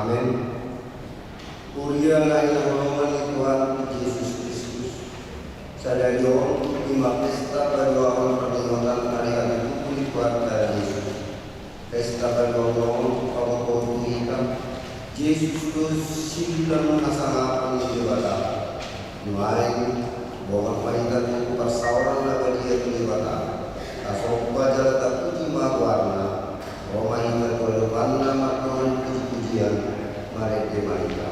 Amin. Kurialah yang Tuhan Yesus Kristus. Sadayo lima pesta berdoa perlindungan hari-hari itu Tuhan Yesus. Pesta berdoa kalau kita Yesus silang asal penjibata. Nuain bahwa mereka itu persauran lagi dia penjibata. Asal baca tak puji warna. Roma ini berkorban nama Tuhan puji-pujian. Mari kita.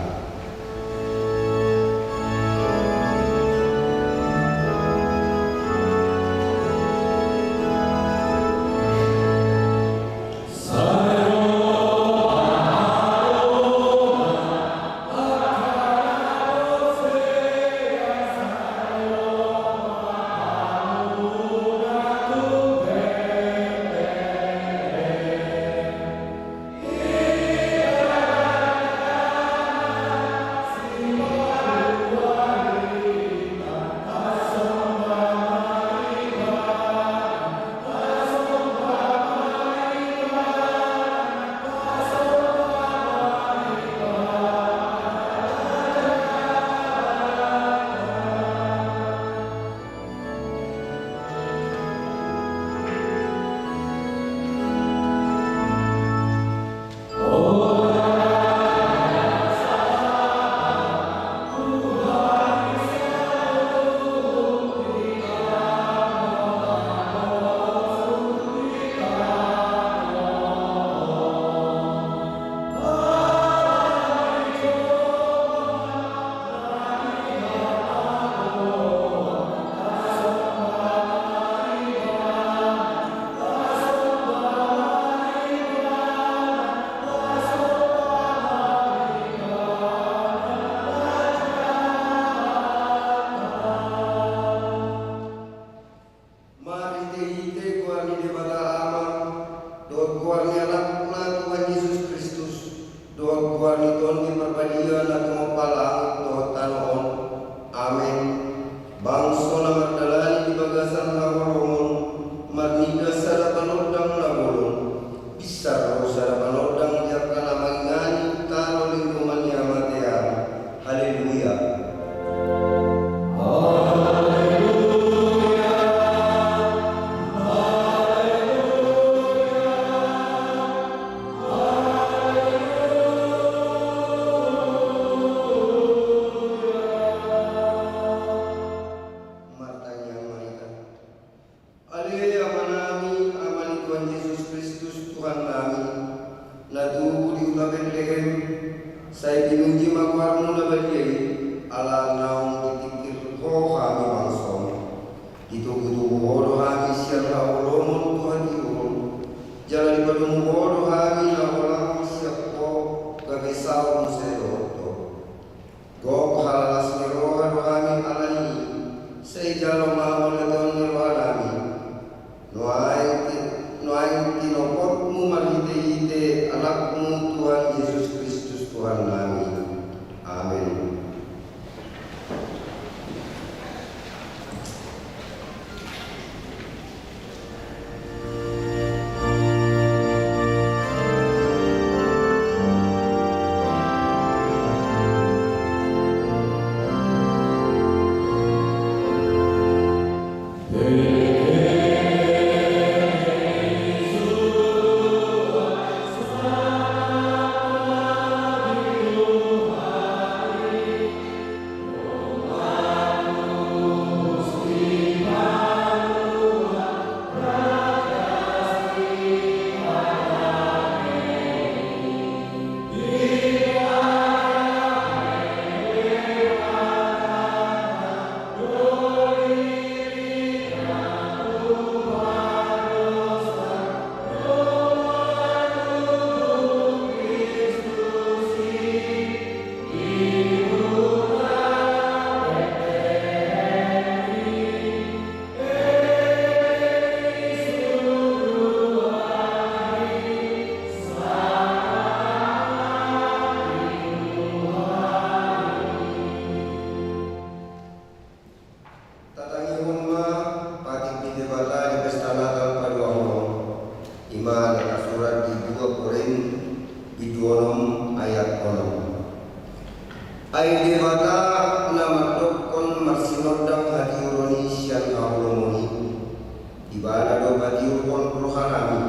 padiupon rohanami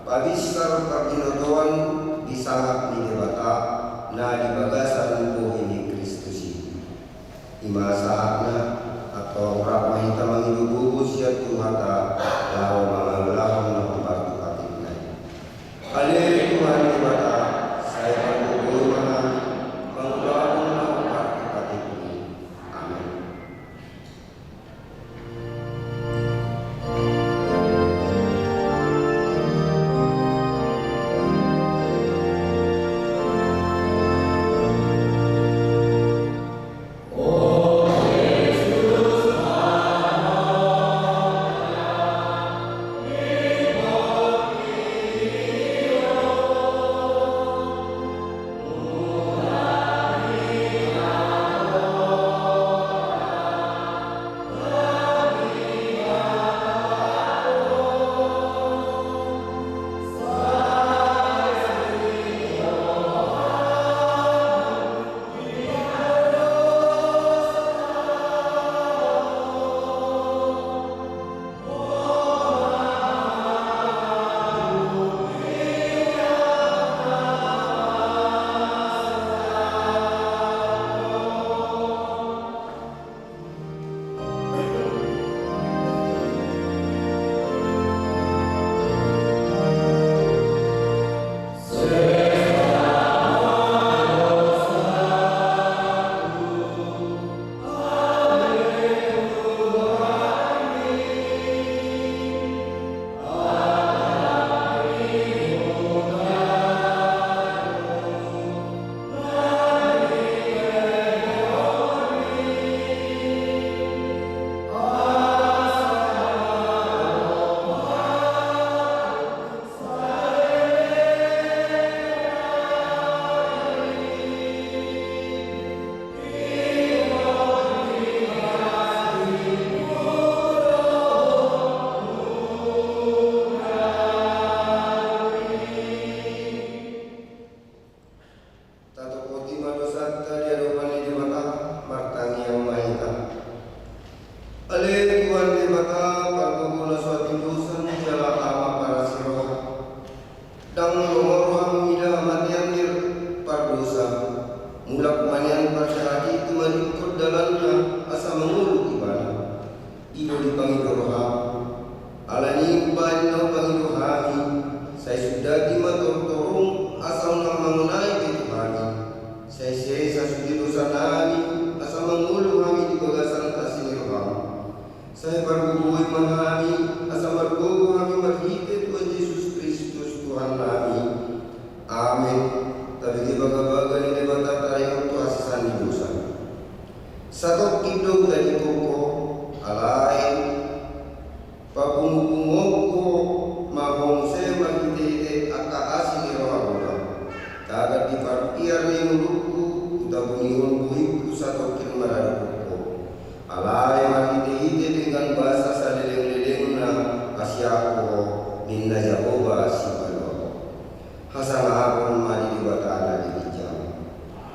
pabisar paginotoan disangap ni debata na di bagasan po ini Kristusi imasaakna atau ramai tamang ibubus ya tumata lao mangalahon na pagpapatid na Tuhan debata saya pagbubuhay mga mangalahon na pagpapatid ni Amen. Mulak manian pasyarakat itu melingkut dalamnya asa mengulu ibadah. Ido di pangidoroha, alani banyak pangidorohami. Saya sudah dimatur-turung asal mengenai itu kami. Saya sudah dosa nami asal mengulu kami di bagasan asinirham. Saya berbubuh menami asal berbubuh kami berhidup Tuhan Yesus Kristus Tuhan kami. Amin. Tapi di baga-baga ni debata tayo untuk asisan di dosa. Satu hidup dari koko alay pagumugumoko mahong se magitete akaasi ni rohabola. Kagat di parpiar ni muluku utabunihon buhiku satu kilmarado koko. Alay magitete dengan bahasa sa leleng-leleng na asyako ninna Yahoba si Balo. Hasangahapon mali di batala di jam.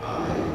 Amen.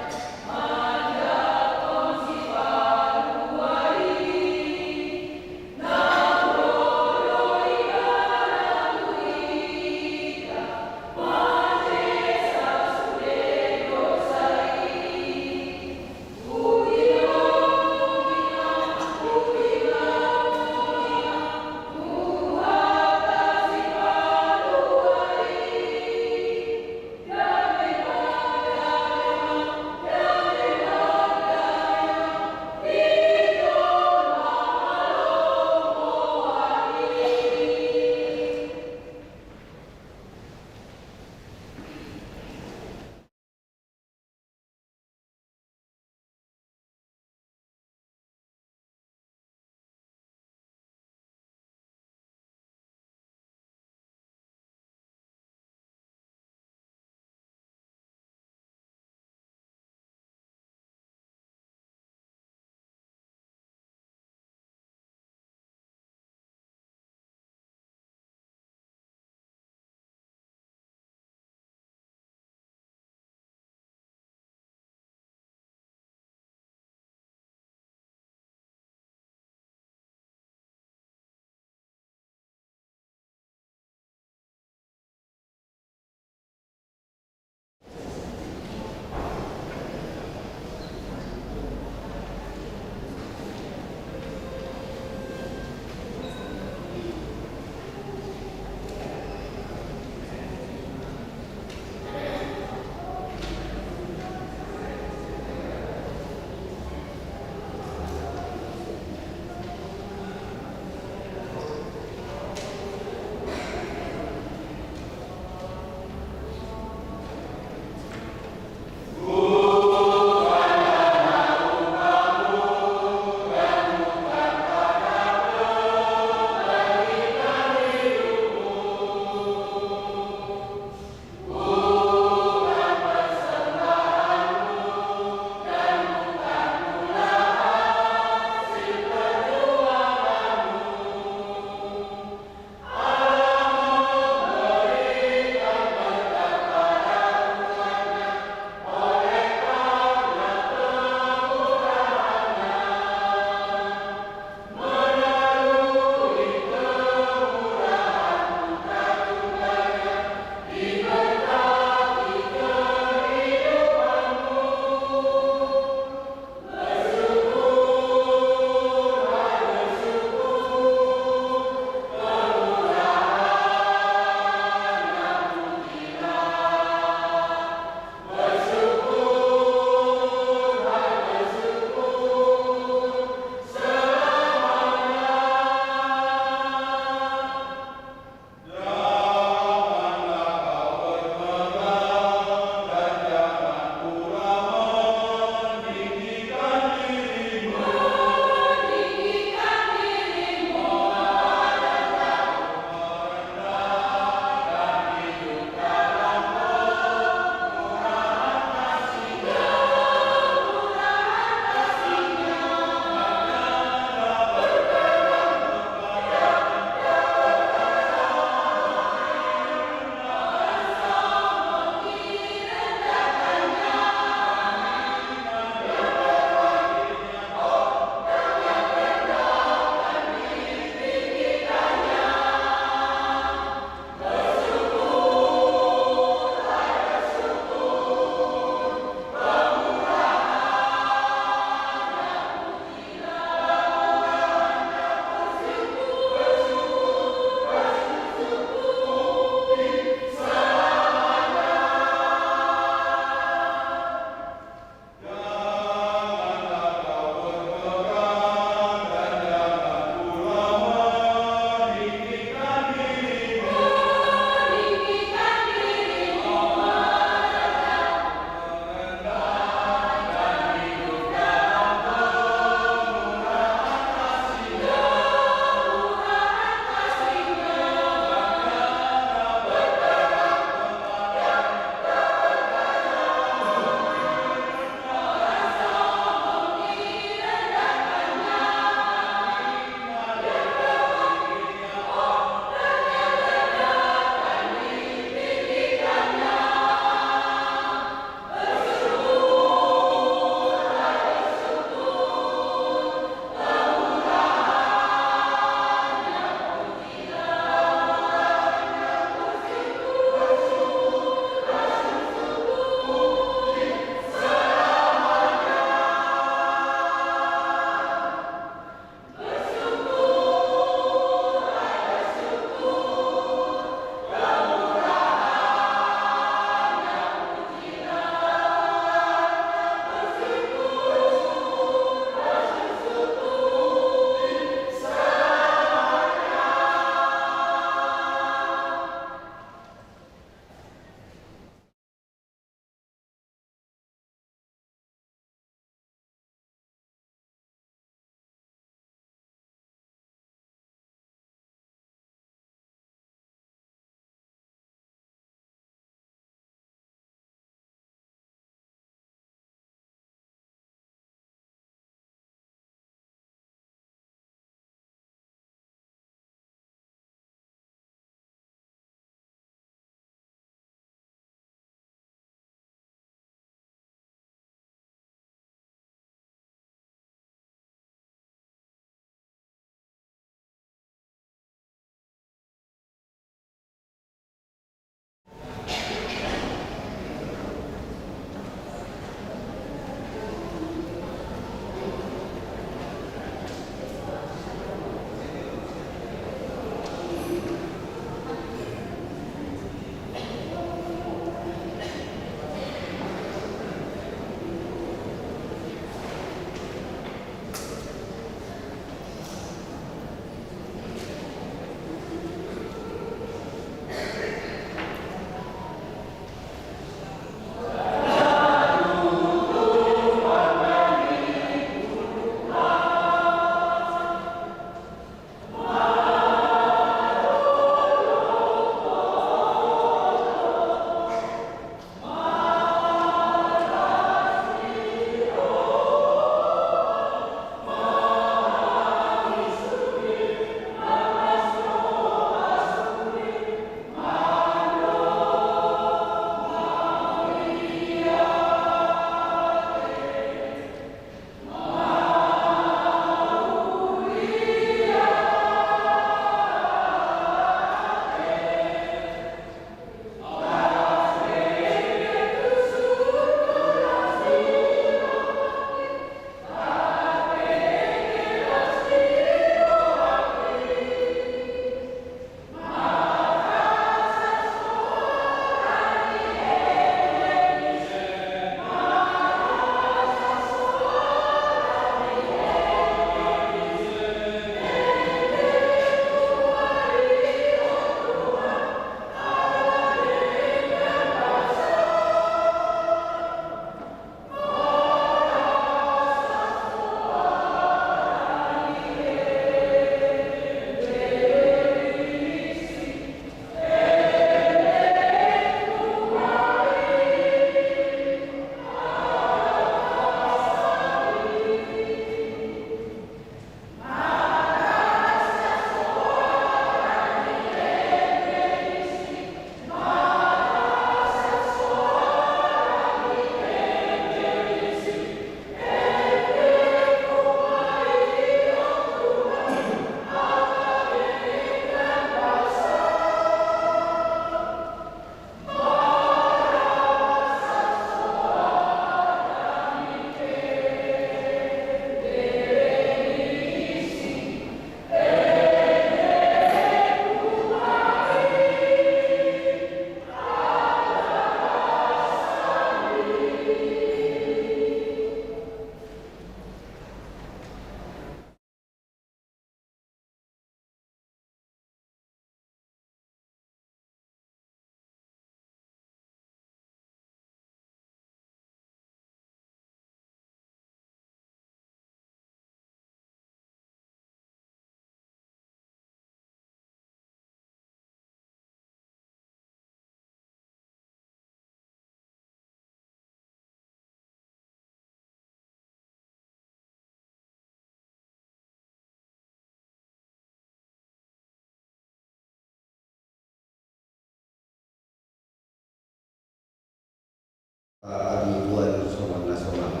Panipuan soman nasional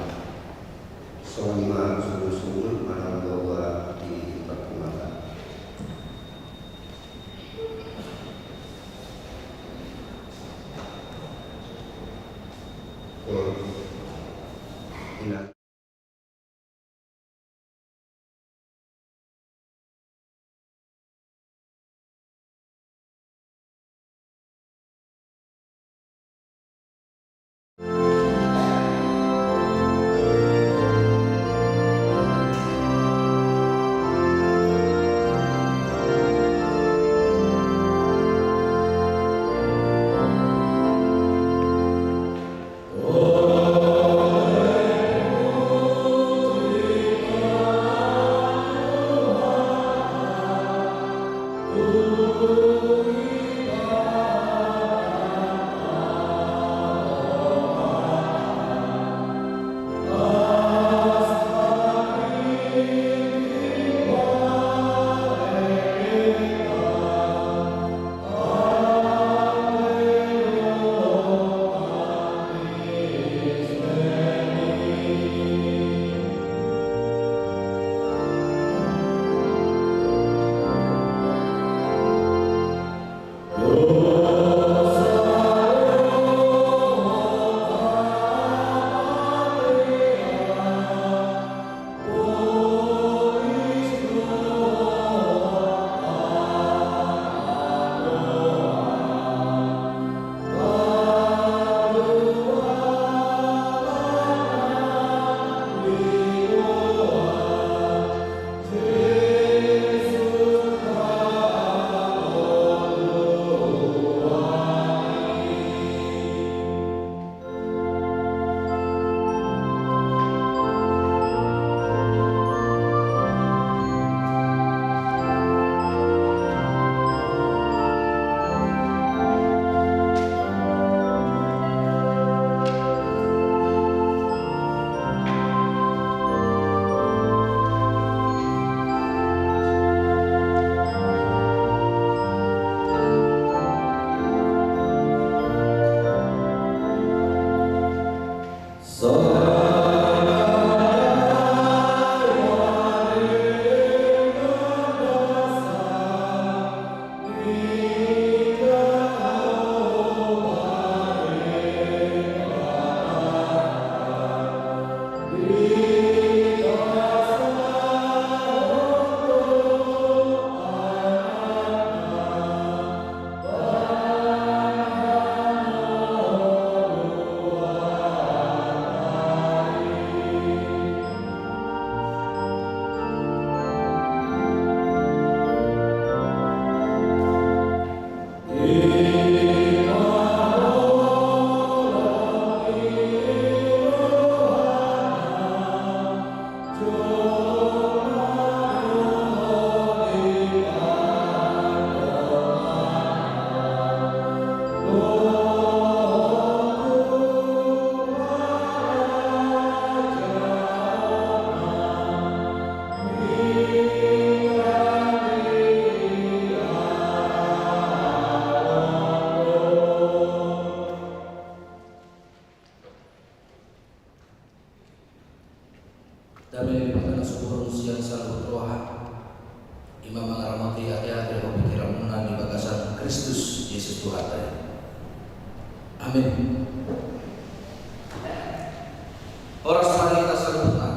Sonima sungguh-sungguh manang bahwa di perkembangan ina Dami pagkana suburong siyang sa lutroha Imam mengaramati hati-hati dan pikiran munan di bagasan Kristus Yesus Tuhan. Amin. Oras mari kita salutan.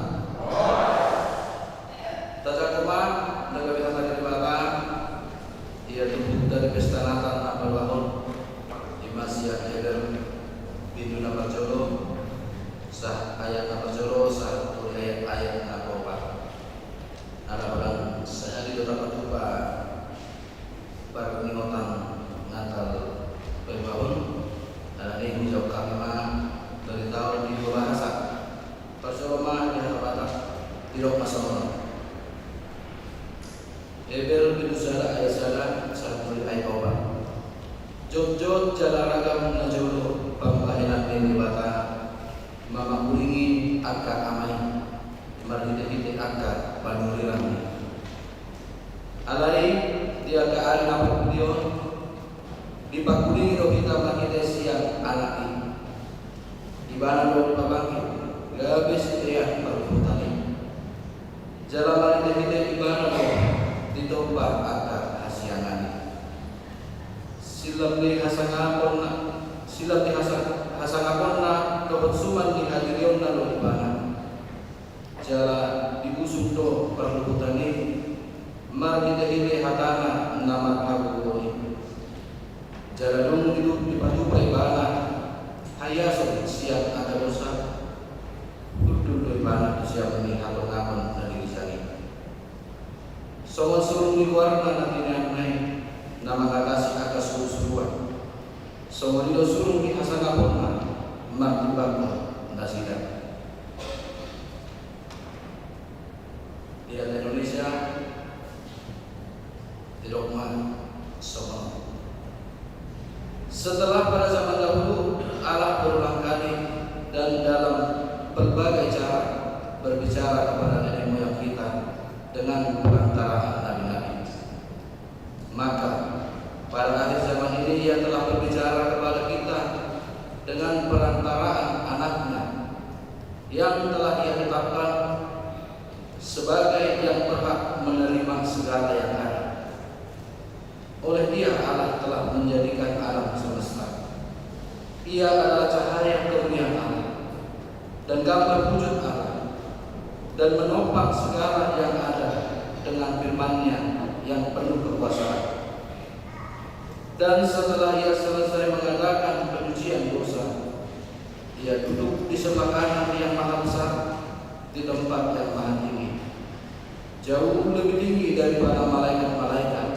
Tata kuman nagabihan dari Bapak ia tubuh dari pesta Natal apal bahon di Masya Eder Biduna Parjolo sah ayat Parjolo sah ayat nakoba anak-anak saya di beberapa tuba perningotan Natal berbahun dan ini jauh kami dari tahun di bahasa persoloma di hadapan tidak masalah Ebel bin Zala ayat Zala satu ayat oba jod jalan ragam najolo pambahinan ini bata mama kulingi agak amai marhide agak panulirami alai dia kaan apa dia dipakulingi do kita marhide siang alai ibana lo pabangkit gabis dia perputani jalan hide ibana lo ditombak akar hasianani silam di hasangapon na kebersuman di hadirion na lo ibana jala dibusung do perputani mar hide hatana nama kabuloni jala dong hidup di baju ibana hayaso siap ada dosa duduk ibana siap melihat pengaman dari disani soal suruh di luar nanti naik nama kakasi akan suruh-suruhan soal itu suruh di hasangapon mak dibangga nasihat di Indonesia di dogma soal setelah pada zaman dahulu Allah berulang kali dan dalam berbagai cara berbicara kepada nenek moyang kita dengan perantaraan nabi-nabi. Maka pada akhir zaman ini Ia telah berbicara kepada kita dengan perantaraan anaknya yang telah Ia tetapkan sebagai yang berhak menerima segala yang ada. Oleh Dia Allah telah menjadikan alam semesta. Ia adalah cahaya kemuliaan Allah dan gambar wujud Allah dan menopang segala yang ada dengan firman-Nya yang penuh kekuasaan. Dan setelah Ia selesai mengadakan penyucian dosa, Ia duduk di sebelah kanan yang maha besar di tempat yang maha tinggi, jauh lebih tinggi daripada malaikat-malaikat,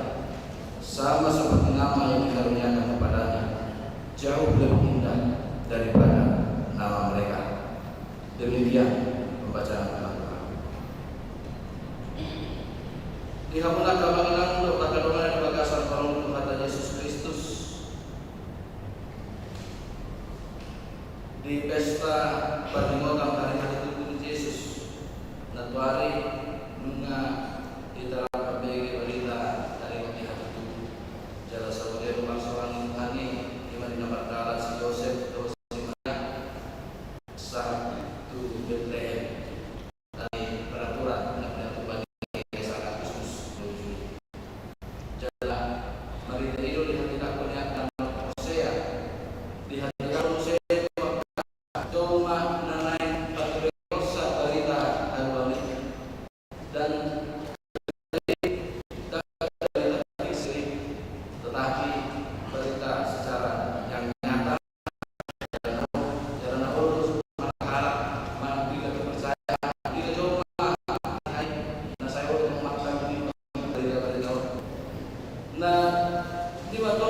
sama seperti nama yang dikaruniakan kepadanya, jauh lebih indah daripada nama mereka. Demikian pembacaan Al-Quran. Dihamulah kamanginan untuk takadongan di bagasan kolom kata Yesus Kristus di pesta Padimotam hari Tuhan Yesus Natuari Nunga di dalam KBG berita dari pihak itu jala saudara rumah seorang Tuhan di mana nama dalat si Yosef terus saat itu Bethlehem dari peraturan yang bagi sangat khusus menuju jalan mari itu di hati takutnya dan Hosea di hati Hosea cuma nanai patriarsa berita agama dan tetapi berita secara yang nyata karena urus harap tidak percaya tidak coba nah saya udah memaksa ini berita nah di waktu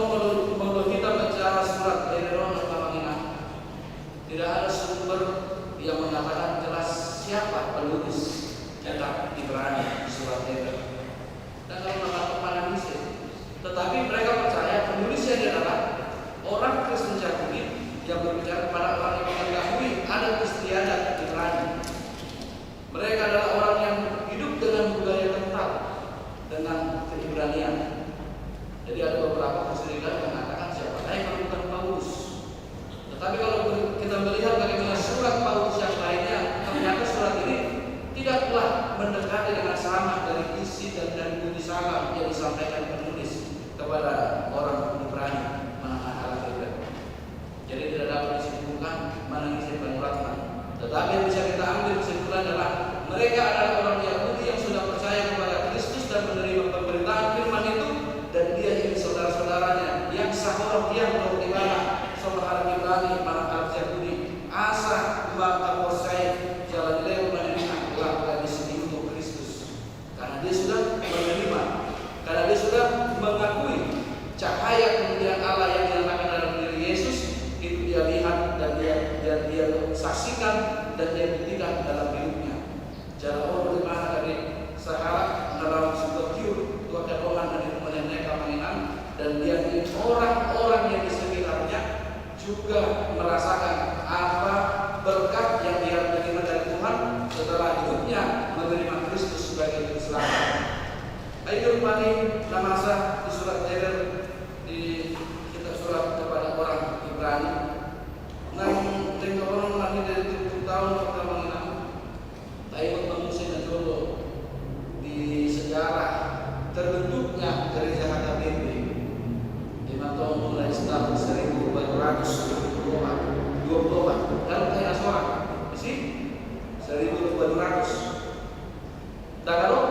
mau kita baca surat Al-Quran tidak ada sumber yang mengatakan jelas siapa penulis kitab Ibrani surat Al-Quran dan kalau mengatakan manusia tetapi mereka percaya penulisnya adalah orang Kristen Yahudi yang berbicara kepada orang yang mengetahui adat istiadat Ibrani. Mereka adalah orang yang hidup dengan budaya kental dengan keibranian. Jadi ada beberapa keserikan yang mengatakan siapa kalau bukan Paulus. Tetapi kalau kita melihat bagaimana surat Paulus yang lainnya, ternyata surat ini tidaklah mendekati dengan sama dari isi dan dari bunyi salam yang disampaikan penulis kepada orang Ibrani mana Al-Quran. Jadi tidak dapat disimpulkan mana isi penulisnya. Tetapi yang bisa kita ambil kesimpulan adalah mereka adalah orang Yahudi yang sudah percaya kepada Kristus dan menerima pemberitaan firman itu, dan dia ini saudara-saudaranya yang sahorok yang beribadah saudara Ibrani para Yahudi asa bangka posai jalan lewat menerima lakukan di sini untuk Kristus karena dia sudah menerima, karena dia sudah mengakui cahaya kemuliaan Allah yang dinyatakan dalam diri Yesus itu dia lihat dan dia saksikan dan dia buktikan dalam hidupnya. Jalan orang bagaimana dari seharap dalam sebuah kiur dua kedongan dari kemuliaan mereka mengingat, dan dia ini orang-orang yang di sekitarnya juga merasakan apa berkat yang dia terima dari Tuhan setelah hidupnya menerima Kristus sebagai juru selamat. Ayo kembali namasa di surat Al-Quran di kitab surat kepada orang Ibrani. Nang tengok orang Tak kalau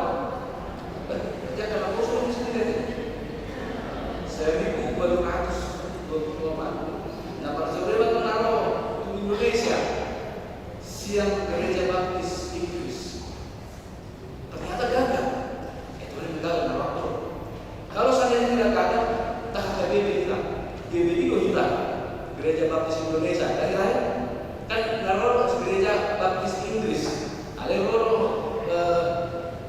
kerja kalau kosong sendiri 1.224. Nah, para saudara menaruh di Indonesia siang gereja baptis Inggris ternyata gagal. Itu yang gagal dalam waktu. Kalau seandainya tidak gagal, tak GBI hilang. GBI itu hilang. Gereja Baptis Indonesia dari lain kan naruh gereja Baptis Inggris. Ada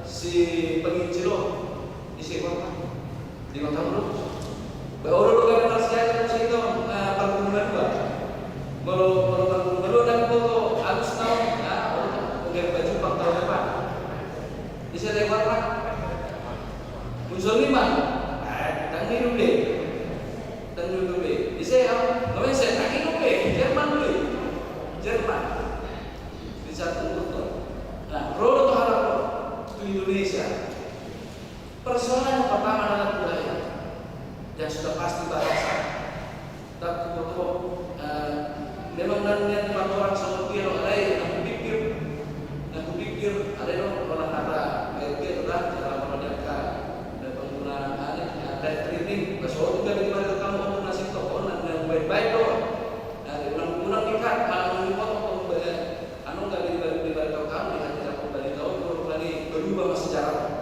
si penginjil isi apa? Di kota dulu. Baru kan masih itu perkumpulan dua. Baru dan foto Agus tahun, mungkin baju pak tahun depan. Bisa lewat pak. Muncul lima, dan hidup deh, dan hidup deh. Bisa ya, namanya saya tak hidup deh, Jerman dulu, Jerman. Di satu motor. Nah, produk halal di Indonesia. Persoalan yang pertama adalah budaya. Yang sudah pasti bahasa. Tak betul. Memang dan orang seperti yang lain yang kupikir ada yang orang kata itu adalah cara mereka dan penggunaan ada training bahasa juga di mana kamu untuk nasi toko dan baik-baik loh. Dari ulang ikat kalau mau anu nggak di balik kamu di hati aku balik tahu kembali berubah sejarah.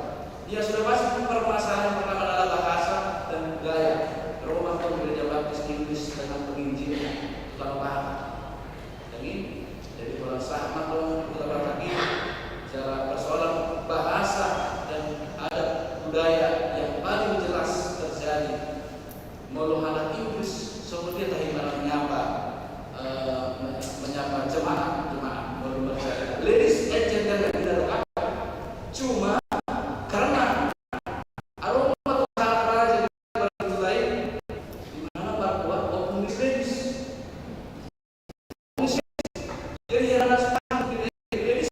Ya sudah pasti permasalahan pertama adalah bahasa dan budaya. Roma pun gereja Baptis Inggris dengan penginjilnya kalau paham. Jadi kalau sama kalau kita lagi cara persoalan bahasa dan adat budaya yang paling jelas terjadi. Mau anak Inggris seperti tadi menyapa jemaah mau berbicara. Ladies and gentlemen, tidak cuma karena aroma Tuhan jadi lain di mana bahwa komunis ladies jadi yang harus ladies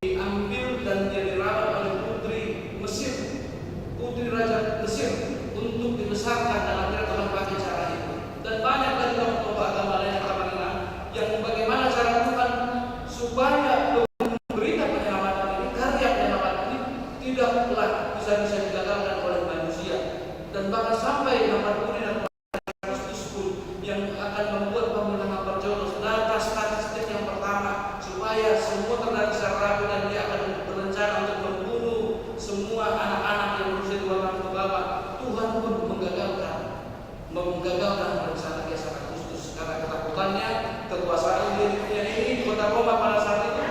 diambil dan dia dirawat oleh putri Mesir, putri Raja Mesir, untuk dibesarkan dan akhirnya Tuhan pakai cara itu. Dan banyak lagi tokoh agama lain yang bagaimana cara Tuhan supaya memberikan penyelamatan ini, karya penyelamatan ini tidaklah bisa digagalkan oleh manusia. Dan bahkan sampai Nampakuni dan Kristus pun yang akan membuat pemenangan berjodoh data statistik yang pertama supaya semua terdata secara rapi, dan dia akan berencana untuk membunuh semua anak-anak yang berusia 2 tahun ke bawah. Tuhan pun menggagalkan rencana Kaisar Agustus karena ketakutannya kekuasaan dirinya ini di kota Roma pada saat itu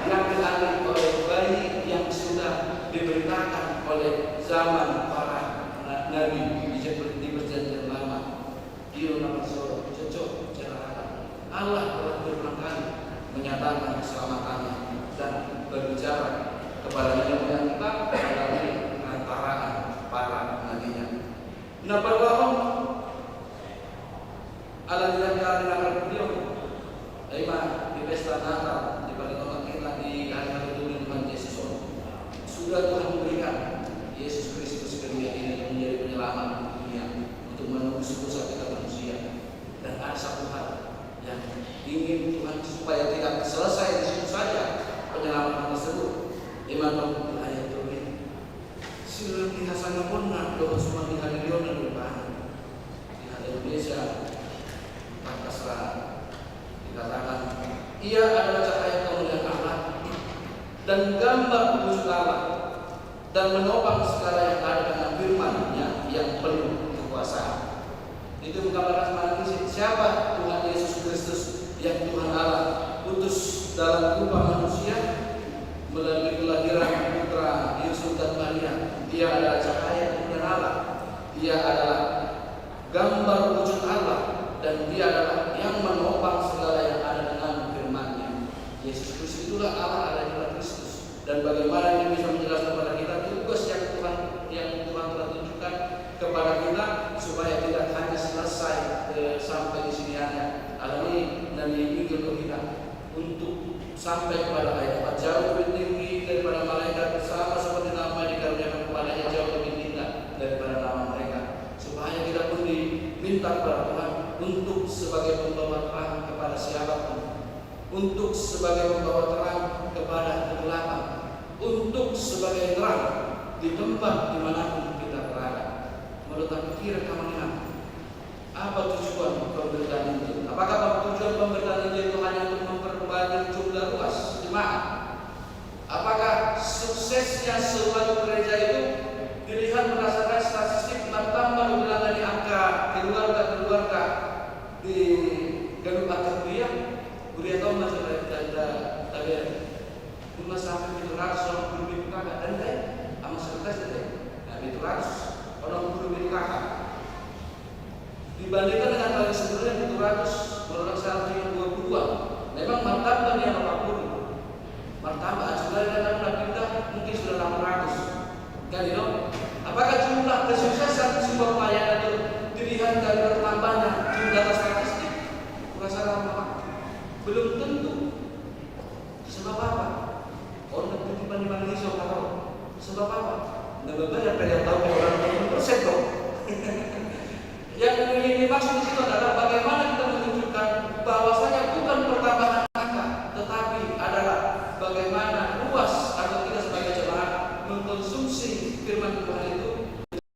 diambil alih oleh bayi yang sudah diberitakan oleh zaman para nabi di perjanjian lama. Dia nama cocok cara Allah telah berulang kali menyatakan keselamatannya dan berbicara kepada kita melalui perantaraan para nabinya. Nampaklah Allah tidak akan beliau di pesta Natal di pada tempat kita di hari Tuhan Yesus sudah Tuhan memberikan Yesus Kristus ke dunia ini menjadi penyelamat dunia untuk menebus dosa kita manusia. Dan ada satu hal yang ingin Tuhan supaya tidak selesai di situ saja penyelamatan tersebut. Iman di ayat ini sudah dihasana pun doa semua di hari dan depan di hari Indonesia. Pasrah dikatakan ia adalah cahaya kemuliaan Allah dan gambar wujud Allah dan menopang segala yang ada dengan firman-Nya yang penuh kekuasaan. Itu menggambarkan semangat siapa Tuhan Yesus Kristus yang Tuhan Allah utus dalam rupa manusia melalui kelahiran putra Yusuf dan Maria. Dia adalah cahaya kemuliaan Allah, dia adalah gambar wujud Allah, dan dia adalah yang menopang segala yang ada dengan firman-Nya. Yesus Kristus itulah Allah adalah Kristus. Dan bagaimana ini bisa menjelaskan kepada kita tugas yang Tuhan telah tunjukkan kepada kita supaya tidak hanya selesai sampai di sini hanya alami dan diinginkan kita untuk sampai kepada ayat 4 jauh lebih tinggi daripada malaikat, sama seperti nama dikaruniakan kepadanya jauh lebih tinggi daripada nama mereka, supaya kita pun diminta kepada Tuhan untuk sebagai pembawa terang kepada siapapun, untuk sebagai pembawa terang kepada kegelapan, untuk sebagai terang di tempat dimanapun kita berada. Menurut pikir kamu apa tujuan pemberitaan Injil? Apakah tujuan pemberitaan Injil itu hanya untuk memperbanyak jumlah luas jemaat? Apakah suksesnya suatu gereja itu dilihat berdasarkan statistik bertambah bilangan di angka keluarga di gedung akad kuliah tahu masalah tadi cuma sampai 700 orang belum kakak dan sama sekitar saja. Nah 700 orang belum kakak dibandingkan dengan kali sebelumnya 700 orang satu yang 22. Memang martabatnya 80. Martabat sudah ada pindah mungkin sudah 600. Kan itu? Apakah jumlah kesuksesan sebuah pelayanan itu dilihat dari bertambahnya jumlah statistik? Kurasa lama belum tentu. Sebab apa? Orang titipan di Malaysia tahu. Sebab apa? Nggak banyak yang tahu orang 20% dong. Yang dimaksud di situ adalah bagaimana kita menunjukkan bahwasanya bukan pertambahan angka, tetapi adalah bagaimana luas atau kita sebagai jemaat mengkonsumsi firman Tuhan itu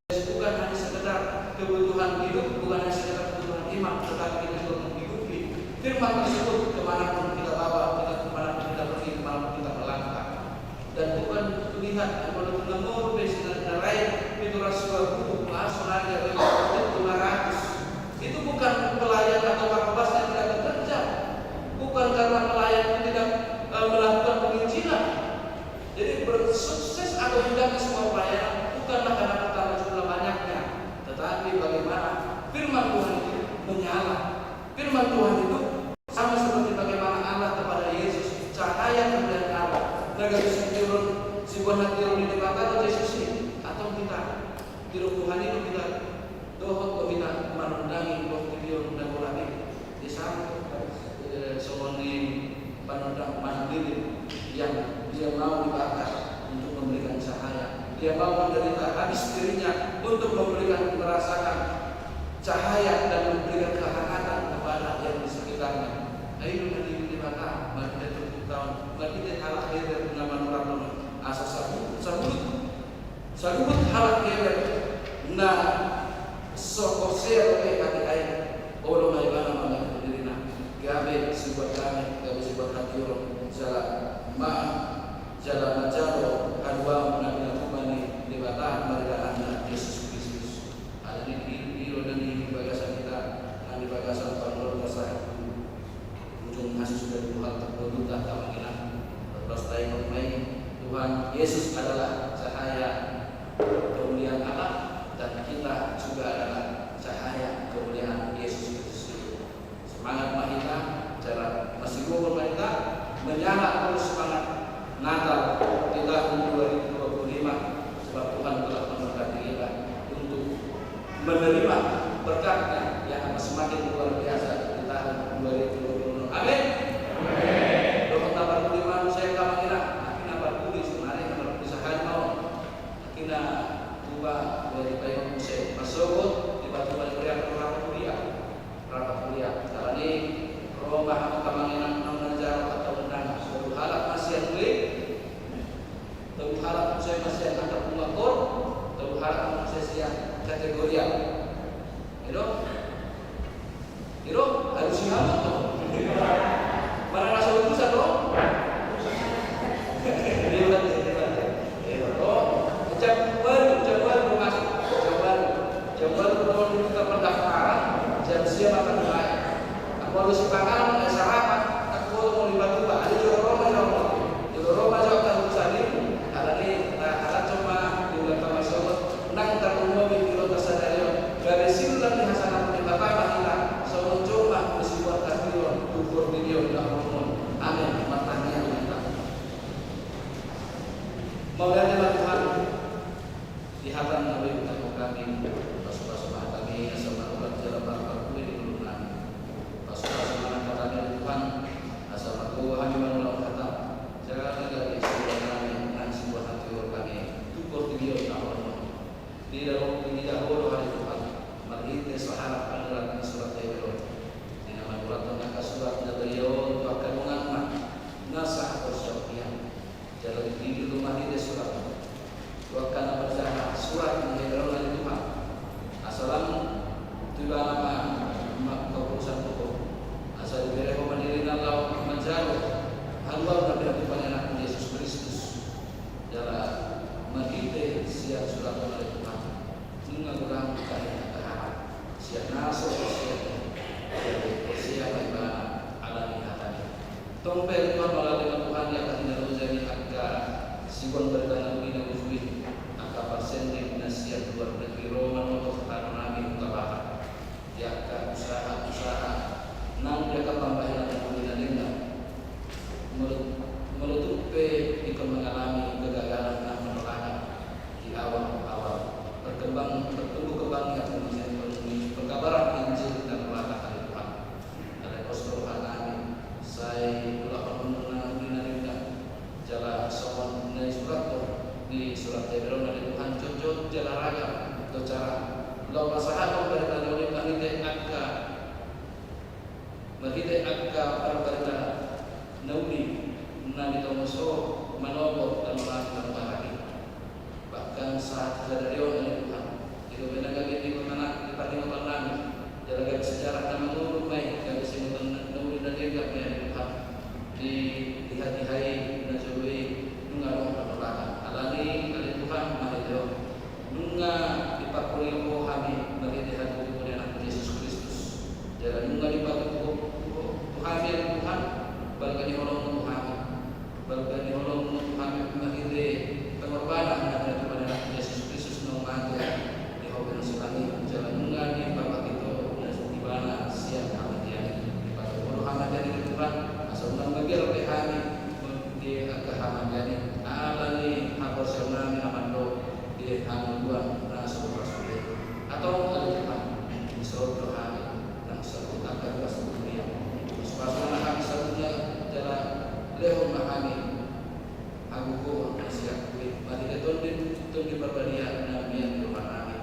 bukan hanya sekedar kebutuhan hidup, bukan hanya sekedar kebutuhan iman, tetapi kita juga menghidupi firman tersebut kemanapun kita bawa, kemanapun kita pergi, kemanapun kita melangkah. Dan bukan lihat kalau kita mau dan lain itu rasuah buku asuhan yang 500 itu bukan pelayan atau wakabas yang tidak bekerja, bukan karena pelayan itu tidak melakukan penginjilan. Jadi bersukses atau tidaknya semua pelayanan bukanlah karena pertama jumlah banyaknya, tetapi bagaimana firman Tuhan itu menyala. Firman Tuhan itu sama seperti bagaimana Allah kepada Yesus cahaya kemuliaan Allah. Negara turun si buah turun di depan Yesus ini atau kita di Tuhan itu kita doa kita menundangi video dan ulama di sana semua di panudang mandiri yang dia mau dibakar untuk memberikan cahaya. Dia mau menderita habis dirinya untuk memberikan merasakan cahaya dan memberikan kehangatan kepada yang di sekitarnya. Ayo mari dibakar, mari kita tutup tahun, mari kita halak hebat nama nuraton asa sabut halak hebat na sokosel ke hati air. Olo mai bana mana dirina gabe sibuat kami gabe sibuat hati orang jala majalo kadua nabi kubani di bata mereka anak Yesus Kristus. Ada di dan di bagasan kita, di bagasan pandor kasah ujung masih sudah Tuhan terbentuk tak mengira terus tayo mai Tuhan Yesus adalah cahaya kemuliaan Allah dan kita juga adalah cahaya kemuliaan Yesus Kristus. Semangat kita, cara masih gugur kita menyala terus semangat Natal di tahun 2025 sebab Tuhan telah memberkati kita untuk menerima berkatnya yang semakin luar biasa di tahun 2026. Amin. Doa tabar kuliman saya kamangira, akhirnya berkulis kemarin kalau bisa hari mau, akhirnya ubah dari payung saya masuk di batu balik rapat kuliah. Sekarang ini Roma kamangiran mengajar atau undang suatu halak masih yang beli, tahu halak saya masih yang antar pengakor, tahu halak saya siang kategori Iro harus siapa tuh? Mana rasa itu satu? Jam baru kita pendaftaran, jam siapa akan mulai? Aku harus sepakat, sarapan, aku mau dibantu Pak. Ada Roma jauh kan urusan ini. Ada nih, ada cuma di belakang masyarakat. Nang terumum di kilo tersadar. Dari situ dan di hasanah di bapak kita. Soal cuma mesti buat kafir, ukur video dah umum. Amin. Matanya kita. Mau lihat Tuhan di hatan Nabi kita kami. Pasal-pasal kami asal orang jalan bakal kue di lunan. Pasal-pasal kata Tuhan asal aku kami menolak kata. Jangan lagi sebuah kami dengan sebuah hati orang kami. Tukur video Allah. Tidak dahulu hari Tuhan. Mari kita seharap adalah surat Hebron. Di nama Tuhan tentang surat beliau itu akan mengamat nasah bersyukur. Jalan di rumah kita surat. Akan berjalan surat Hebron dari Tuhan. Asalam tiba nama keputusan hukum. Asal diberi pemandirian Allah menjauh. Haluan Nabi Tuhan anak Yesus Kristus. Jalan menghidupkan siap surat dari Tuhan. Mengulang kaya keharap. Siap nasib siap ibadah alami hatanya. Tompel Tuhan melalui Tuhan yang akan jadi agak sibon berkata begini uzui. Persentif nasihat luar negeri Roma untuk Nabi Mutabah jaka usaha nang jaka pambahan dan pembinaan menutupi ikut mengalami kegagalan dan penolakan di awal bertumbuh kembang yang menjadi pengkabaran Injil dan perkataan Tuhan. Ada keseluruhan kami saya telah mengenal jalan soal dari surat di surat Hebron dari Tuhan cocok jalan ragam atau cara lawan sahabat berkata oleh Mahide agka perberita Nabi Nabi Tomoso menolong dan melalui bahkan saat kejadian dari Tuhan itu benar lagi di mana di paling Nabi jalan sejarah dan menurut baik kami simpan Nabi dan juga Tuhan di hati-hati dan jauhi mengarung penolakan alani kali Tuhan mahidro nunga dipakuli ko kami bagi hati kemudian anak Yesus Kristus jalan nunga dipakuli ko Tuhan yang Tuhan bagi orang Tuhan bagi orang Tuhan Itu diperbadia Nabi yang Tuhan amin.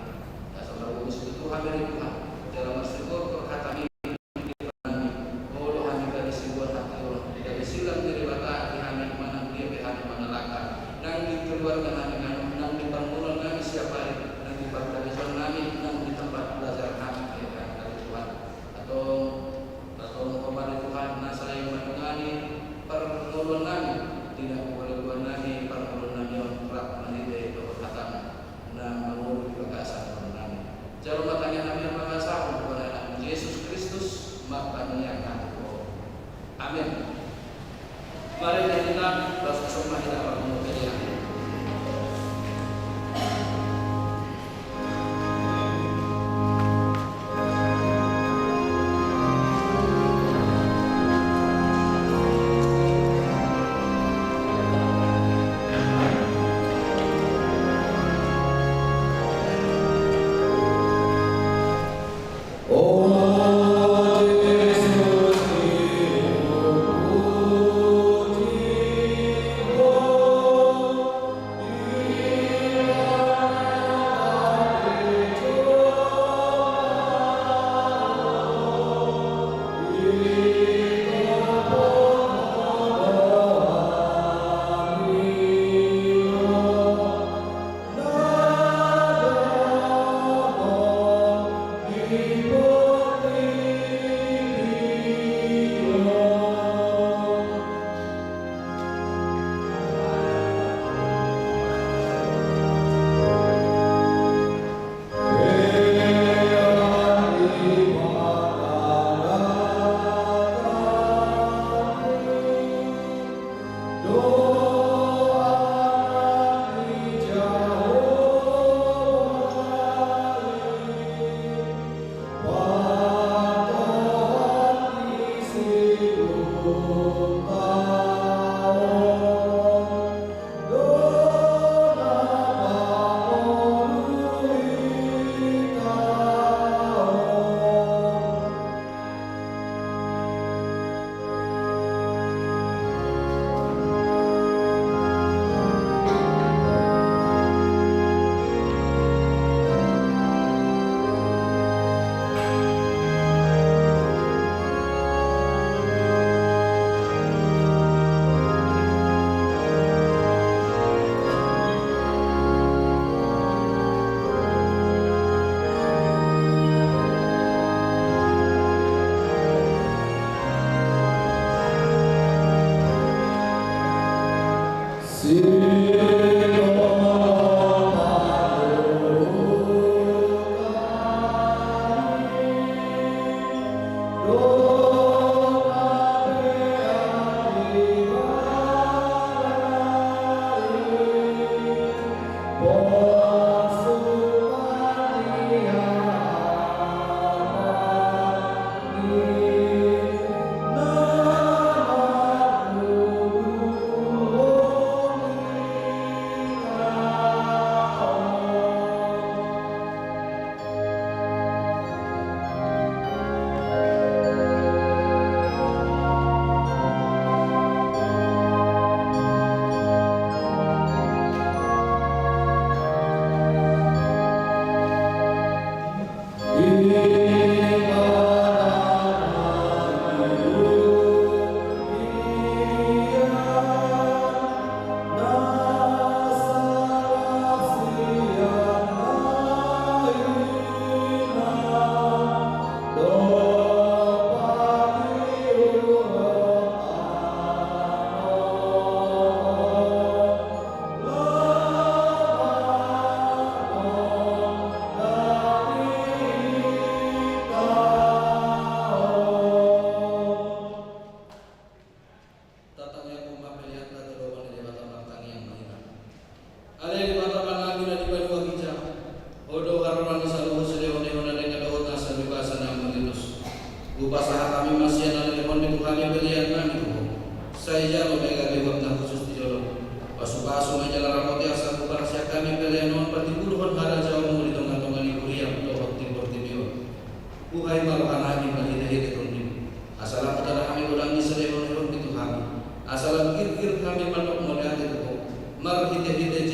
Asal bagus itu Tuhan dari Tuhan. Dalam bersyukur perkataan ini Allah kami dari sebuah hati Allah dari silam dari bata kami mana dia kami mana laka nang di keluarga kami nang di pangkulan kami siapa hari nang di perdagangan kami nang di tempat belajar kami ya kan dari Tuhan atau kepada Tuhan nah saya menungani pergaulan kami tidak boleh buat kami pergaulan kami yang telah menjadi perkataan dan mengurus kegagasan kami jarum matanya kami yang mengasah kepada Yesus Kristus makanya aku. Amin. Mari kita bersama kita mengucapkan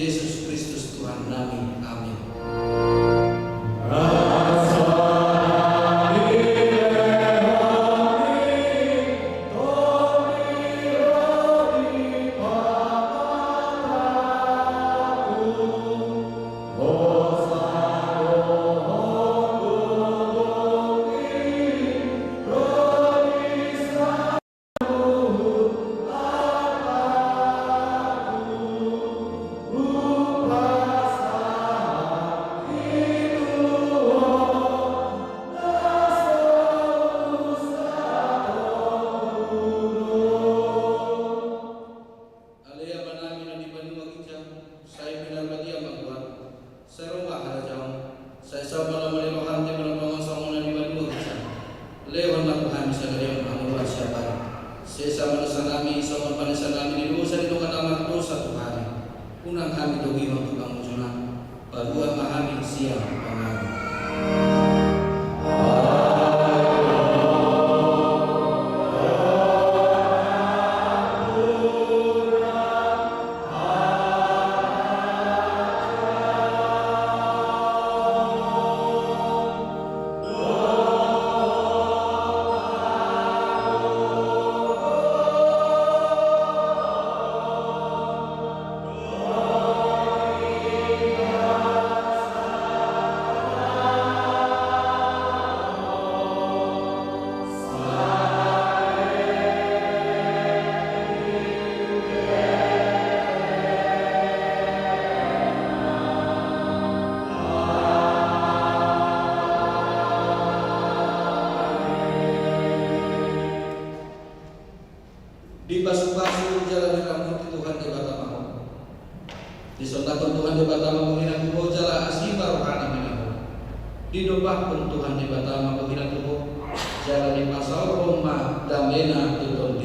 Yesus Kristus Tuhan unang kami dogi untuk pangujuna padua mahami siang pangaru. Di pasu-pasu jalan rambut Tuhan di Batama. Di sontakon Tuhan di Batama menghina tubuh jala asiba rohana minahu. Di dobah pun Tuhan di Batama menghina tubuh jala di pasal Roma damena tutun